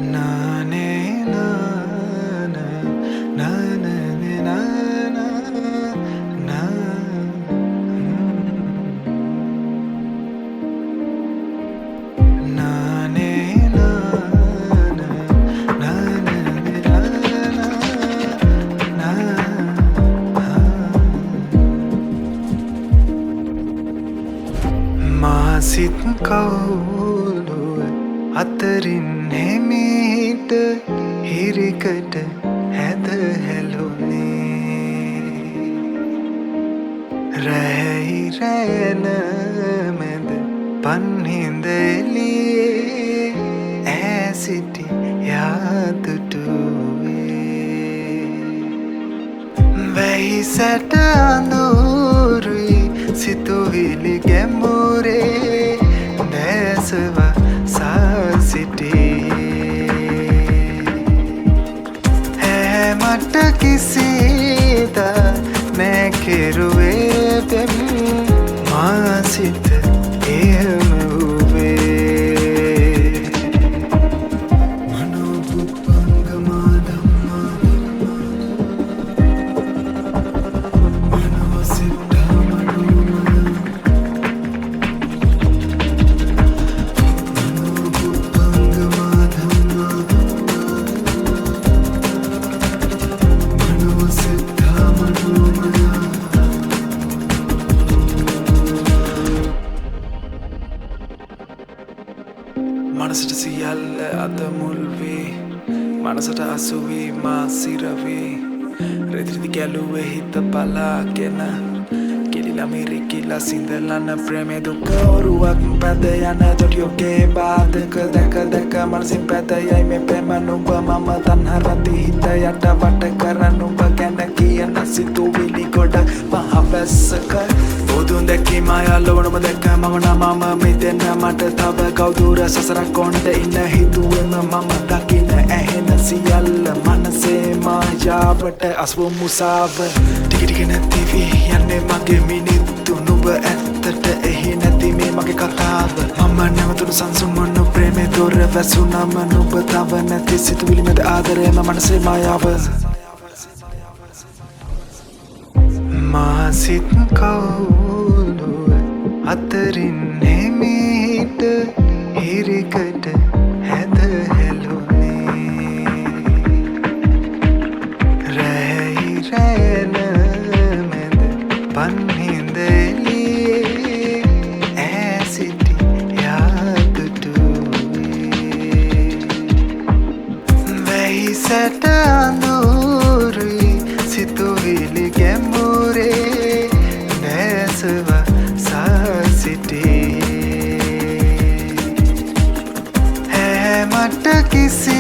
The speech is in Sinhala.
नाने नाना नाने नाना ना नाने नाना नाने नाना ना මාසිත් කවුලුව අතරින් හෙමීට හිරිකට හැද හැලුනේ රැයි රැන මැද පන්හිඳ එළියේ ඈසිටි යාදුටුවේ වැහි සැට අඳුරුයි සිතුවිලි ගැඹුරේ දැසව සිටියේ මට කිසිද නැකිරුවේ පෙම් මා සිත එහෙම වූවේ මනෝපුප්පංගමා ධම්මා මනෝසිද්ධා මනෝමය මනෝපුප්පංගමා ධම්මා මනෝසිද්ධා මනෝමය මනසට සියල්ල අත මුල් වේ මනසට අසු වී මා සිරවේ රෙදිරිදි ගැලුවේ හිත පලාගෙන කිලිලා මිරිකිලා සිඳලන ප්‍රේමේ දුක ඔරුවක් පැද යන දොඩියෝගේ බාධක දැක දැක මනසින් පැද යයි මේ ප්‍රේම නුඹ මම තන්හරති හිත යට වට කරන නුඹ ගැන කියන සිතුවිලි ගොඩක් මහ වැස්සක බුදුන් දැකීම අයලවනම දැක්ක මම නමම මෙතන මට තව කවුදුර සසරක් කොණ්ඩ ඉන්න හිතුවෙම මම දකින ඇහෙන සියල්ල මනසේ මායාවට අස්වු මුසාව ටික ටික නැති වී යන්නේ මගේ මිනිත්තු නුඹ ඇත්තට එහි නැති මේ මගේ කතාව මම නැවතුණු සංසුන්වන ප්‍රේමේ දොර වැසුනම නුඹ තව නැති සිතුවිලි මැද ආදරේම මනසේ මායාව මාසිත් කවුලුව අතරින් හෙමීට හිරිකට හැද හැලුනේ රැයි රැන මැද පන්හිඳ එළියේ ඈසිටි යාදුටුවේ වැහි සැට අඳුරුයි සිතුවිලි ගැඹුරේ දැසව සිටියේ මට කිසි